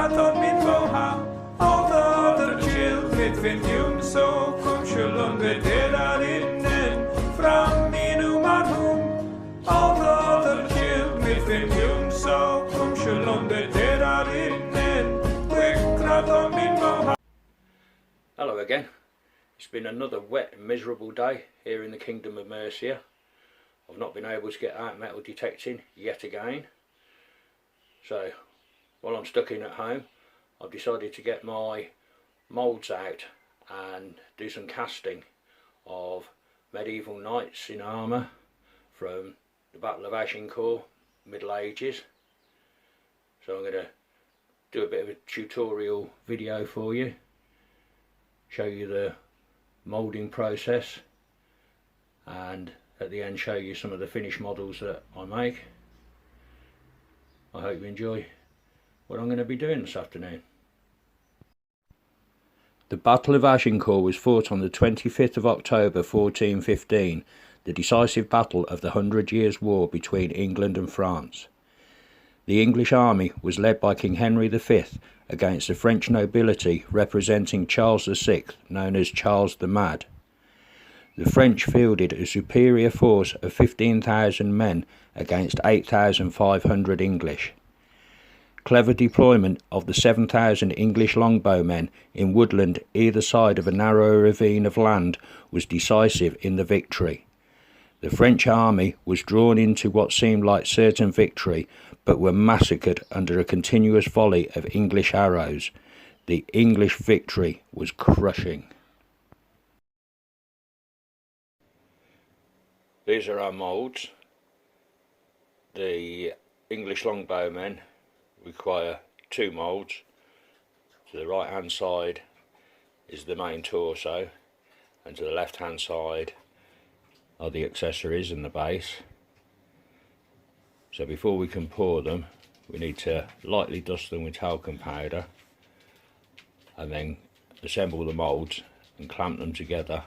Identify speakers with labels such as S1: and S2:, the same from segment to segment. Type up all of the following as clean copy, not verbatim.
S1: kraton min voha, altater chill mit finjum så kom schullon vedelar innen, fram inumar hum, altater chill mit finjum så kom schullon vedelar innen, kraton min voha.
S2: Hello again. It's been another wet and miserable day here in the Kingdom of Mercia. I've not been able to get out metal detecting yet again. So while I'm stuck in at home, I've decided to get my moulds out and do some casting of medieval knights in armour from the Battle of Agincourt, Middle Ages. So I'm going to do a bit of a tutorial video for you, show you the moulding process, and at the end show you some of the finished models that I make. I hope you enjoy what I'm going to be doing this afternoon. The Battle of Agincourt was fought on the 25th of October 1415, the decisive battle of the 100 Years' War between England and France. The English army was led by King Henry V against the French nobility representing Charles VI, known as Charles the Mad. The French fielded a superior force of 15,000 men against 8,500 English. Clever deployment of the 7,000 English longbowmen in woodland either side of a narrow ravine of land was decisive in the victory. The French army was drawn into what seemed like certain victory, but were massacred under a continuous volley of English arrows. The English victory was crushing. These are our moulds. The English longbowmen require two moulds. To the right hand side is the main torso, and to the left hand side are the accessories and the base. So before we can pour them, we need to lightly dust them with talcum powder and then assemble the moulds and clamp them together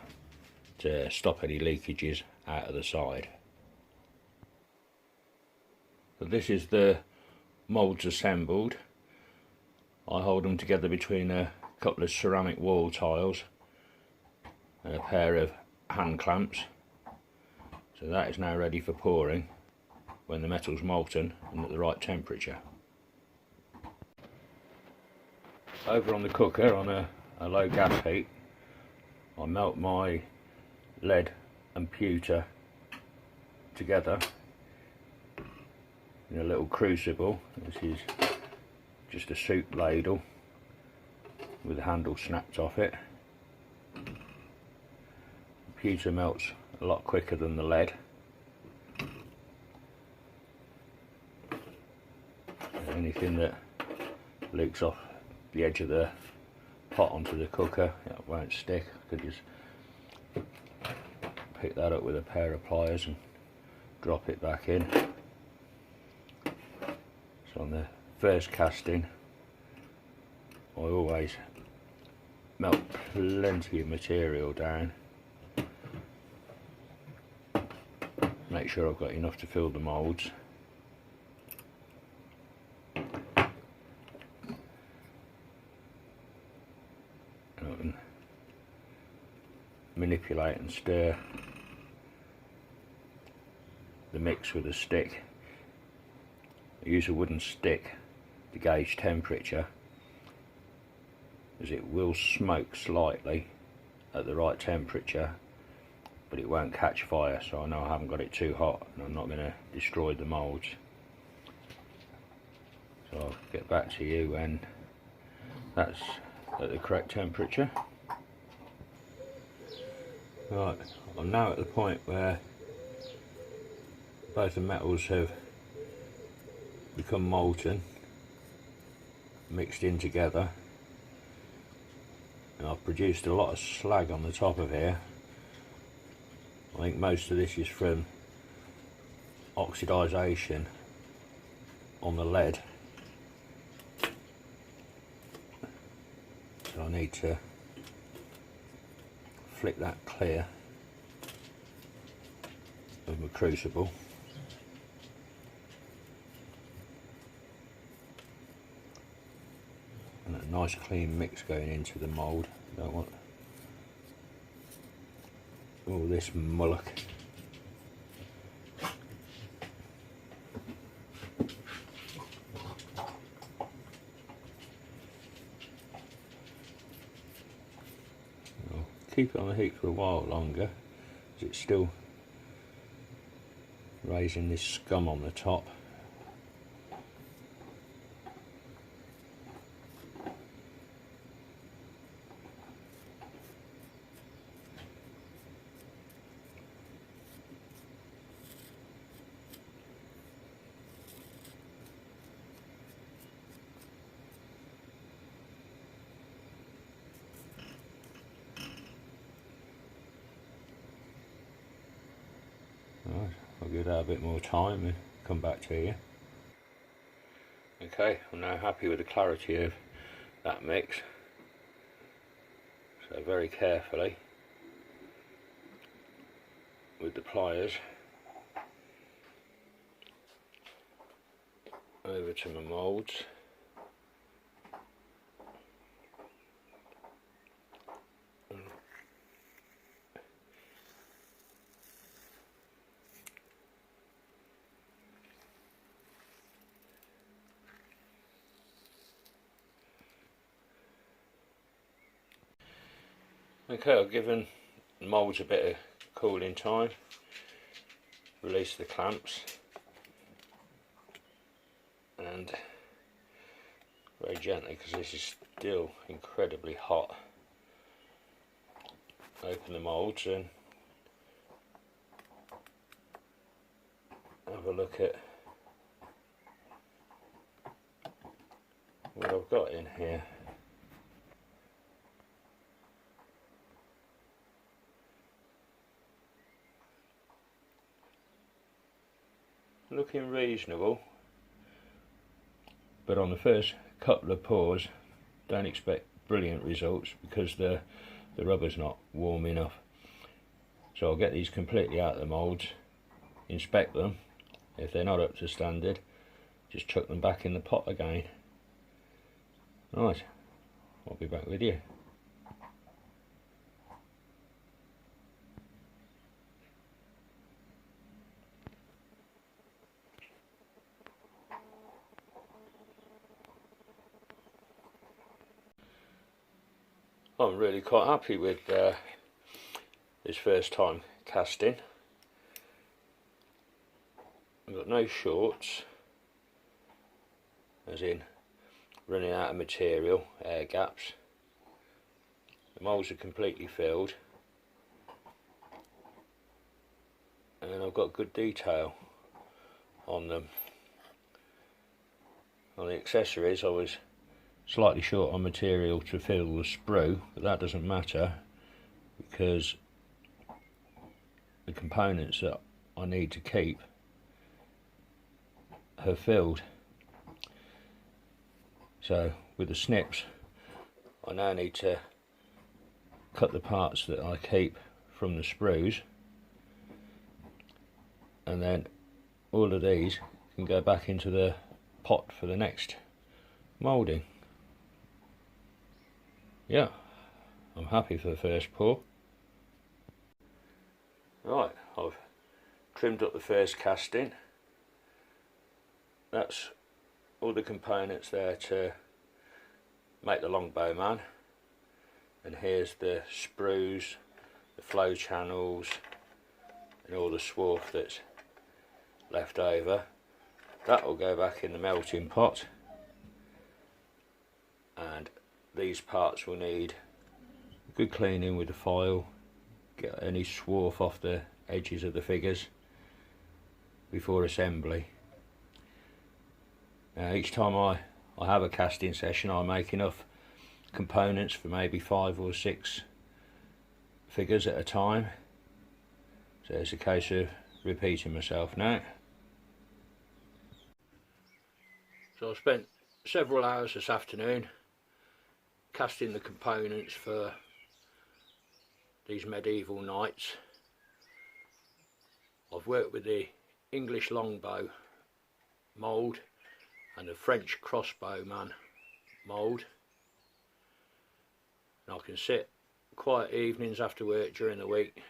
S2: to stop any leakages out of the side. So this is the moulds assembled. I hold them together between a couple of ceramic wall tiles and a pair of hand clamps. So that is now ready for pouring when the metal's molten and at the right temperature. Over on the cooker on a low gas heat, I melt my lead and pewter together in a little crucible. This is just a soup ladle with the handle snapped off it. The pewter melts a lot quicker than the lead. Anything that leaks off the edge of the pot onto the cooker, it won't stick. I could just pick that up with a pair of pliers and drop it back in. So on the first casting, I always melt plenty of material down. Make sure I've got enough to fill the moulds. And manipulate and stir the mix with a stick. I use a wooden stick to gauge temperature, as it will smoke slightly at the right temperature, but it won't catch fire, so I know I haven't got it too hot and I'm not going to destroy the moulds. So I'll get back to you when that's at the correct temperature. Right, I'm now at the point where both the metals have become molten, mixed in together, and I've produced a lot of slag on the top of here. I think most of this is from oxidisation on the lead, so I need to flick that clear of my crucible. A nice clean mix going into the mould. Don't want all this mullock. I'll keep it on the heat for a while longer, because it's still raising this scum on the top. Right, I'll give that a bit more time and come back to you. Okay, I'm now happy with the clarity of that mix. So very carefully with the pliers over to my moulds. Okay, I've given the moulds a bit of cooling time, release the clamps, and very gently, because this is still incredibly hot, open the moulds and have a look at what I've got in here. Looking reasonable, but on the first couple of pours don't expect brilliant results, because the rubber's not warm enough. So I'll get these completely out of the moulds, inspect them. If they're not up to standard, just chuck them back in the pot again. Right, I'll be back with you. I'm really quite happy with this first time casting. I've got no shorts, as in running out of material, air gaps. The moulds are completely filled, and I've got good detail on them. On the accessories I was slightly short on material to fill the sprue, but that doesn't matter, because the components that I need to keep have filled. So with the snips, I now need to cut the parts that I keep from the sprues, and then all of these can go back into the pot for the next moulding. Yeah, I'm happy for the first pour. Right, I've trimmed up the first casting. That's all the components there to make the longbow man. And here's the sprues, the flow channels, and all the swarf that's left over. That will go back in the melting pot, and these parts will need good cleaning with the file, get any swarf off the edges of the figures before assembly. Now each time I have a casting session, I make enough components for maybe 5 or 6 figures at a time, so it's a case of repeating myself now. So I spent several hours this afternoon casting the components for these medieval knights. I've worked with the English longbow mould and the French crossbow man mould. And I can sit quiet evenings after work during the week,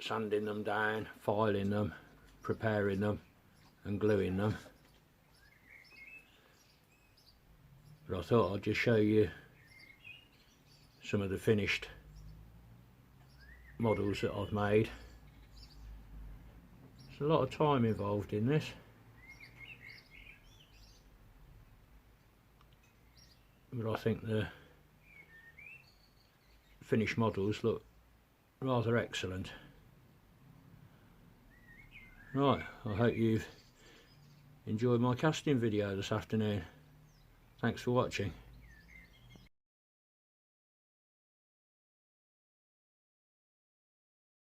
S2: sanding them down, filing them, preparing them and gluing them. But I thought I'd just show you some of the finished models that I've made. There's a lot of time involved in this, but I think the finished models look rather excellent. Right, I hope you've enjoyed my casting video this afternoon. Thanks for watching.